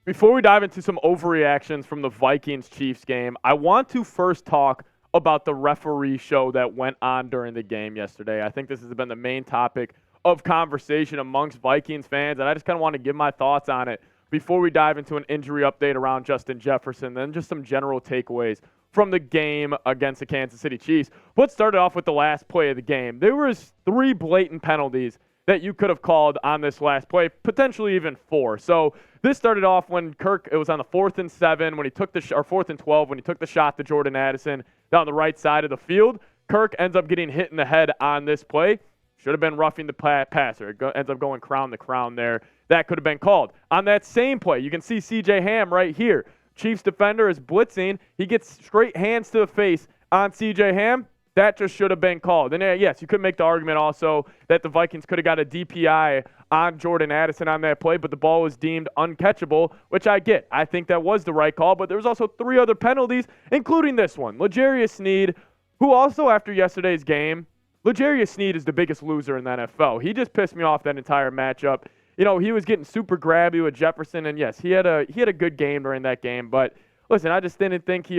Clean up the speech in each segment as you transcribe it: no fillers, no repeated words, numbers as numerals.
Before we dive into some overreactions from the Vikings Chiefs game, I want to first talk about the referee show that went on during the game yesterday. I think this has been the main topic of conversation amongst Vikings fans, and I just kind of want to give my thoughts on it before we dive into an injury update around Justin Jefferson, then just some general takeaways from the game against the Kansas City Chiefs. Let's start it off with the last play of the game. There was 3 blatant penalties that you could have called on this last play, potentially even 4. So this started off when Kirk, it was on the 4th and 7, when he took or 4th and 12, when he took the shot to Jordan Addison down the right side of the field. Kirk ends up getting hit in the head on this play. Should have been roughing the passer. It ends up going crown to crown there. That could have been called. On that same play, you can see C.J. Ham right here. Chiefs defender is blitzing. He gets straight hands to the face on C.J. Ham. That just should have been called. And yes, you could make the argument also that the Vikings could have got a DPI on Jordan Addison on that play, but the ball was deemed uncatchable, which I get. I think that was the right call, but there was also 3 other penalties, including this one. L'Jarius Sneed, who also after yesterday's game, L'Jarius Sneed is the biggest loser in the NFL. He just pissed me off that entire matchup. You know, he was getting super grabby with Jefferson, and yes, he had a good game during that game, but listen, I just didn't think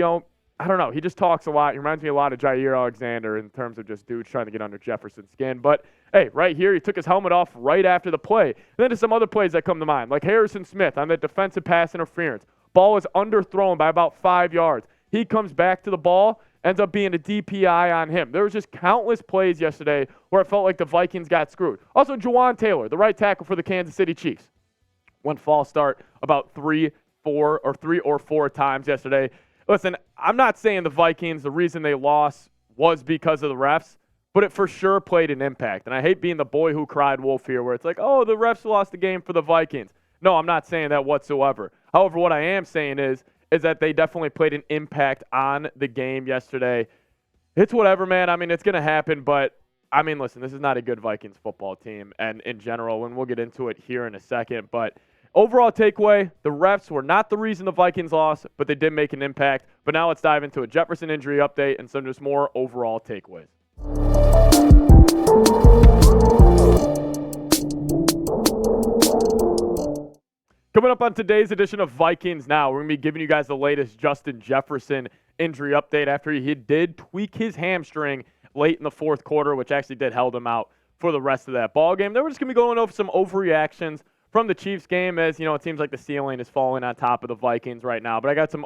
I don't know. He just talks a lot. He reminds me a lot of Jair Alexander in terms of just dudes trying to get under Jefferson's skin. But, hey, right here, he took his helmet off right after the play. And then there's some other plays that come to mind, like Harrison Smith on that defensive pass interference. Ball is underthrown by about 5 yards. He comes back to the ball, ends up being a DPI on him. There was just countless plays yesterday where it felt like the Vikings got screwed. Also, Juwan Taylor, the right tackle for the Kansas City Chiefs, went false start about 3 or 4 times yesterday. Listen, I'm not saying the Vikings, the reason they lost was because of the refs, but it for sure played an impact. And I hate being the boy who cried wolf here where it's like, oh, the refs lost the game for the Vikings. No, I'm not saying that whatsoever. However, what I am saying is that they definitely played an impact on the game yesterday. It's whatever, man. I mean, it's going to happen, but, I mean, listen, this is not a good Vikings football team, and in general, and we'll get into it here in a second, but overall takeaway, the refs were not the reason the Vikings lost, but they did make an impact. But now let's dive into a Jefferson injury update and some just more overall takeaways. Coming up on today's edition of Vikings Now, we're going to be giving you guys the latest Justin Jefferson injury update after he did tweak his hamstring late in the 4th quarter, which actually did held him out for the rest of that ball game. Then we're just going to be going over some overreactions from the Chiefs game, as, you know, it seems like the ceiling is falling on top of the Vikings right now. But I got some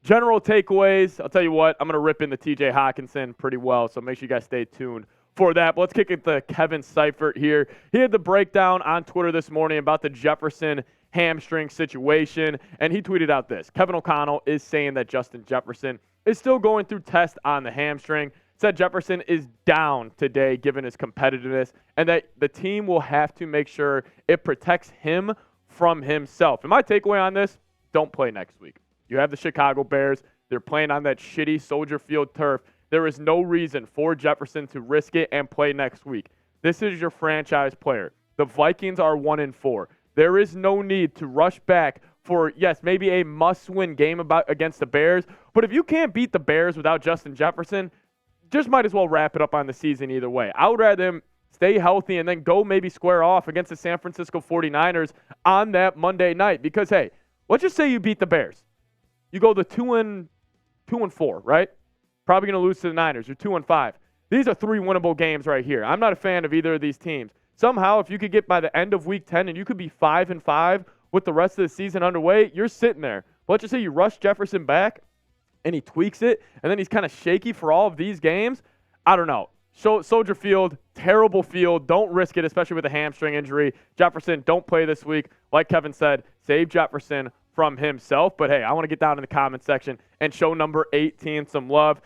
general takeaways. I'll tell you what, I'm going to rip into TJ Hawkinson pretty well, so make sure you guys stay tuned for that. But let's kick it to Kevin Seifert here. He had the breakdown on Twitter this morning about the Jefferson hamstring situation, and he tweeted out this. Kevin O'Connell is saying that Justin Jefferson is still going through tests on the hamstring. Said Jefferson is down today given his competitiveness and that the team will have to make sure it protects him from himself. And my takeaway on this, don't play next week. You have the Chicago Bears. They're playing on that shitty Soldier Field turf. There is no reason for Jefferson to risk it and play next week. This is your franchise player. The Vikings are 1-4. There is no need to rush back for, yes, maybe a must-win game against the Bears. But if you can't beat the Bears without Justin Jefferson, just might as well wrap it up on the season either way. I would rather him stay healthy and then go maybe square off against the San Francisco 49ers on that Monday night. Because, hey, let's just say you beat the Bears. You go to 2-4, right? Probably going to lose to the Niners. You're 2-5. These are 3 winnable games right here. I'm not a fan of either of these teams. Somehow, if you could get by the end of Week 10 and you could be 5-5 with the rest of the season underway, you're sitting there. But let's just say you rush Jefferson back and he tweaks it, and then he's kind of shaky for all of these games. I don't know. Soldier Field, terrible field. Don't risk it, especially with a hamstring injury. Jefferson, don't play this week. Like Kevin said, save Jefferson from himself. But, hey, I want to get down in the comment section and show number 18 some love.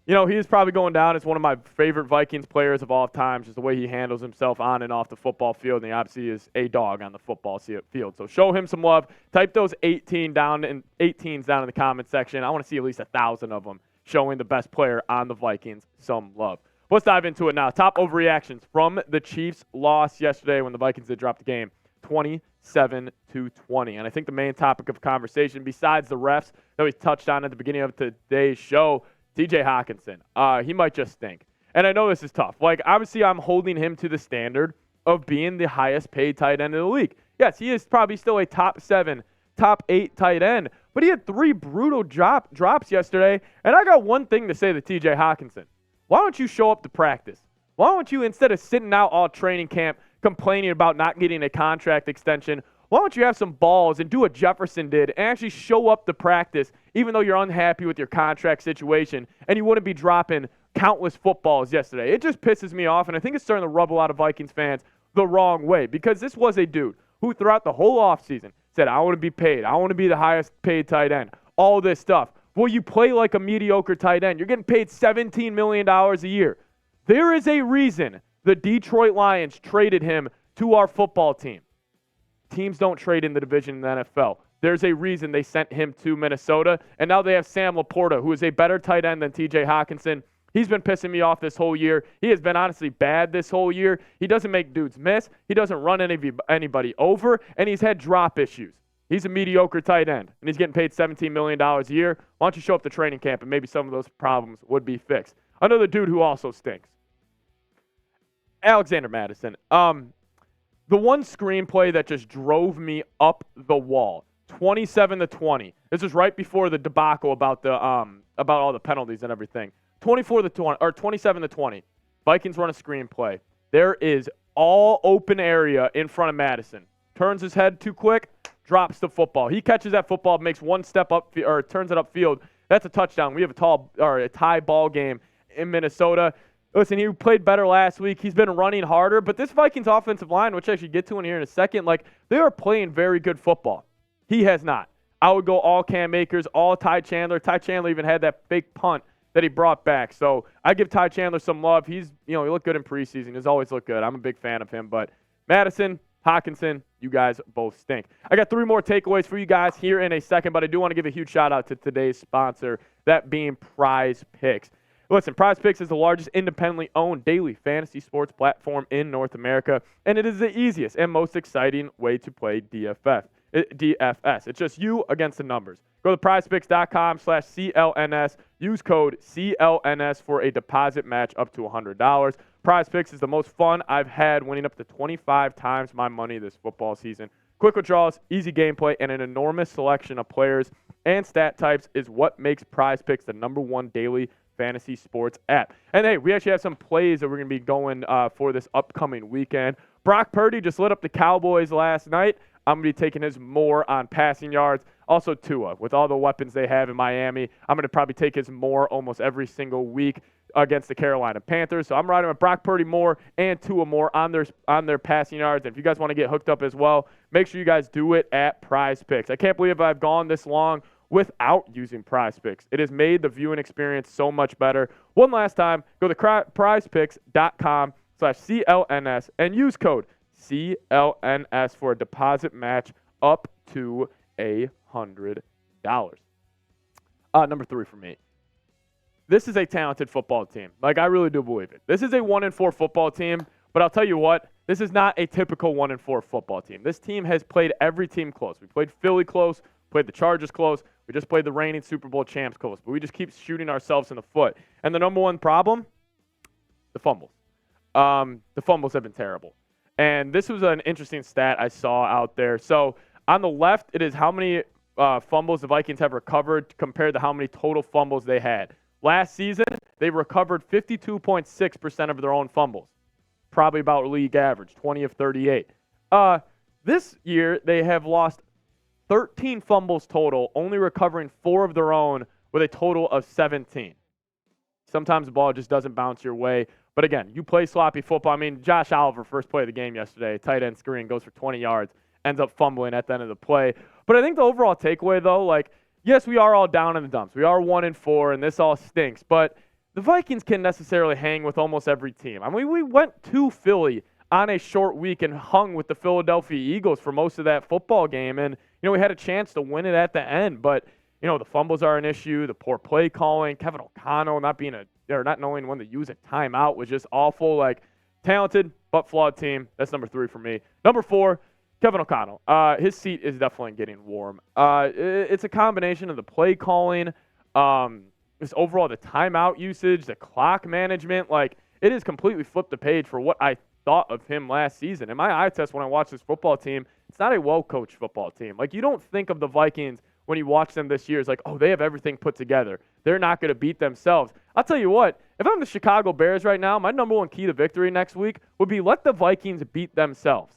You know, he is probably going down as one of my favorite Vikings players of all time, just the way he handles himself on and off the football field, and he obviously is a dog on the football field. So show him some love. Type those 18s down in the comment section. I want to see at least 1,000 of them showing the best player on the Vikings some love. Let's dive into it now. Top overreactions from the Chiefs' loss yesterday when the Vikings did drop the game, 27-20. And I think the main topic of conversation, besides the refs that we touched on at the beginning of today's show, TJ Hawkinson, he might just stink. And I know this is tough. Like, obviously, I'm holding him to the standard of being the highest paid tight end in the league. Yes, he is probably still a top 7 top 8 tight end. But he had 3 brutal drops yesterday. And I got one thing to say to TJ Hockenson. Why don't you show up to practice? Why don't you, instead of sitting out all training camp complaining about not getting a contract extension, why don't you have some balls and do what Jefferson did and actually show up to practice even though you're unhappy with your contract situation and you wouldn't be dropping countless footballs yesterday? It just pisses me off, and I think it's starting to rub a lot of Vikings fans the wrong way because this was a dude who throughout the whole offseason said, I want to be paid. I want to be the highest paid tight end. All this stuff. Well, you play like a mediocre tight end. You're getting paid $17 million a year. There is a reason the Detroit Lions traded him to our football team. Teams don't trade in the division in the NFL. There's a reason they sent him to Minnesota, and now they have Sam Laporta, who is a better tight end than TJ Hockenson. He's been pissing me off this whole year. He has been honestly bad this whole year. He doesn't make dudes miss. He doesn't run anybody over, and he's had drop issues. He's a mediocre tight end, and he's getting paid $17 million a year. Why don't you show up to training camp, and maybe some of those problems would be fixed. Another dude who also stinks. Alexander Mattison. The one screenplay that just drove me up the wall, 27-20. This was right before the debacle about all the penalties and everything. 27-20. Vikings run a screenplay. There is all open area in front of Madison. Turns his head too quick, drops the football. He catches that football, makes one step up or turns it upfield. That's a touchdown. We have a tie ball game in Minnesota. Listen, he played better last week. He's been running harder. But this Vikings offensive line, which I should get to in here in a second, they are playing very good football. He has not. I would go all Cam Akers, all Ty Chandler. Ty Chandler even had that fake punt that he brought back. So I give Ty Chandler some love. He looked good in preseason. He's always looked good. I'm a big fan of him. But Madison, Hockenson, you guys both stink. I got 3 more takeaways for you guys here in a second, but I do want to give a huge shout-out to today's sponsor, that being Prize Picks. Listen, Prize Picks is the largest independently owned daily fantasy sports platform in North America, and it is the easiest and most exciting way to play DFS. It's just you against the numbers. Go to prizepicks.com/CLNS. Use code CLNS for a deposit match up to $100. Prize Picks is the most fun I've had, winning up to 25 times my money this football season. Quick withdrawals, easy gameplay, and an enormous selection of players and stat types is what makes Prize Picks the #1 daily fantasy sports app. And hey, we actually have some plays that we're going to be going for this upcoming weekend. Brock Purdy just lit up the Cowboys last night. I'm going to be taking his more on passing yards. Also Tua, with all the weapons they have in Miami, I'm going to probably take his more almost every single week against the Carolina Panthers. So I'm riding with Brock Purdy more and Tua more on their passing yards. And if you guys want to get hooked up as well, make sure you guys do it at Prize Picks. I can't believe I've gone this long without using Prize Picks. It has made the viewing experience so much better. One last time, go to prizepicks.com/CLNS and use code CLNS for a deposit match up to $100. Number 3 for me. This is a talented football team. I really do believe it. This is a 1-4 football team, but I'll tell you what, this is not a typical 1-4 football team. This team has played every team close. We played Philly close, played the Chargers close, we just played the reigning Super Bowl champs close, but we just keep shooting ourselves in the foot. And the number one problem, the fumbles. The fumbles have been terrible. And this was an interesting stat I saw out there. So on the left, it is how many fumbles the Vikings have recovered compared to how many total fumbles they had. Last season, they recovered 52.6% of their own fumbles. Probably about league average, 20 of 38. This year, they have lost 13 fumbles total, only recovering 4 of their own with a total of 17. Sometimes the ball just doesn't bounce your way. But again, you play sloppy football. I mean, Josh Oliver, first play of the game yesterday, tight end screen, goes for 20 yards, ends up fumbling at the end of the play. But I think the overall takeaway, though, yes, we are all down in the dumps. We are 1-4, and this all stinks. But the Vikings can necessarily hang with almost every team. I mean, we went to Philly on a short week and hung with the Philadelphia Eagles for most of that football game. And, we had a chance to win it at the end. But, the fumbles are an issue, the poor play calling, Kevin O'Connell not knowing when to use a timeout was just awful. Talented but flawed team. That's number 3 for me. Number 4, Kevin O'Connell. His seat is definitely getting warm. It's a combination of the play calling, just overall the timeout usage, the clock management. It has completely flipped the page for what I thought of him last season. In my eye test, when I watch this football team, it's not a well-coached football team. Like, you don't think of the Vikings when you watch them this year as like, oh, they have everything put together. They're not going to beat themselves. I'll tell you what, if I'm the Chicago Bears right now, my number one key to victory next week would be let the Vikings beat themselves.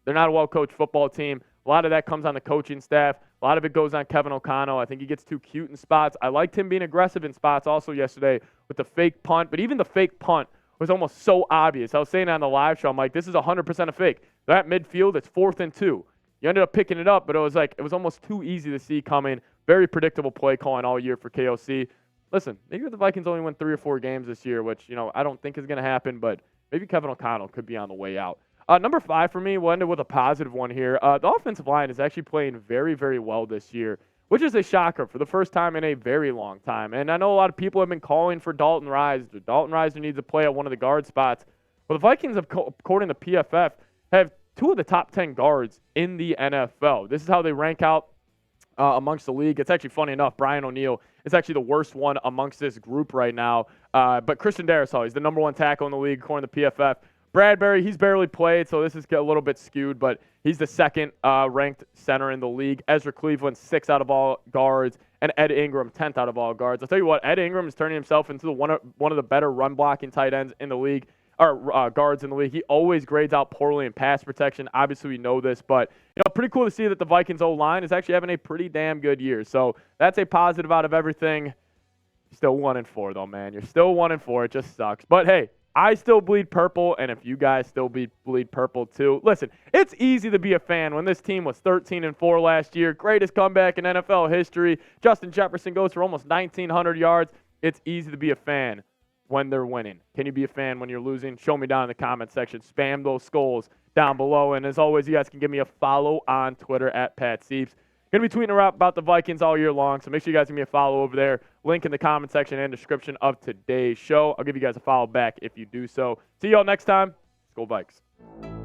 They're not a well-coached football team. A lot of that comes on the coaching staff. A lot of it goes on Kevin O'Connell. I think he gets too cute in spots. I liked him being aggressive in spots also yesterday with the fake punt, but even the fake punt was almost so obvious. I was saying on the live show, I'm like, this is 100% a fake. They're at midfield. It's 4th and 2. You ended up picking it up, but it was almost too easy to see coming. Very predictable play calling all year for KOC. Listen, maybe the Vikings only win 3 or 4 games this year, which, I don't think is going to happen, but maybe Kevin O'Connell could be on the way out. Number 5 for me, we'll end it with a positive one here. The offensive line is actually playing very, very well this year, which is a shocker for the first time in a very long time. And I know a lot of people have been calling for Dalton Risner. Dalton Risner needs to play at one of the guard spots. Well, the Vikings, have, according to PFF, have 2 of the top 10 guards in the NFL. This is how they rank out amongst the league. It's actually funny enough, Brian O'Neill is actually the worst one amongst this group right now. But Christian Darrisaw, he's the number 1 tackle in the league according to PFF. Bradbury, he's barely played, so this is a little bbit skewed, but he's the second ranked center in the league. Ezra Cleveland, 6th out of all guards, and Ed Ingram, 10th out of all guards. I'll tell you what, Ed Ingram is turning himself into one of the better run-blocking tight ends in the league, or guards in the league. He always grades out poorly in pass protection. Obviously, we know this, but pretty cool to see that the Vikings O-line is actually having a pretty damn good year. So that's a positive out of everything. Still 1-4 though, man. You're still 1-4. It just sucks. But hey, I still bleed purple, and if you guys still bleed purple too, listen, it's easy to be a fan when this team was 13-4 last year. Greatest comeback in NFL history. Justin Jefferson goes for almost 1,900 yards. It's easy to be a fan when they're winning. Can you be a fan when you're losing? Show me down in the comment section. Spam those skulls down below. And as always, you guys can give me a follow on Twitter at Pat Sieps. Going to be tweeting around about the Vikings all year long, so make sure you guys give me a follow over there. Link in the comment section and description of today's show. I'll give you guys a follow back if you do so. See y'all next time. Let's go Vikes.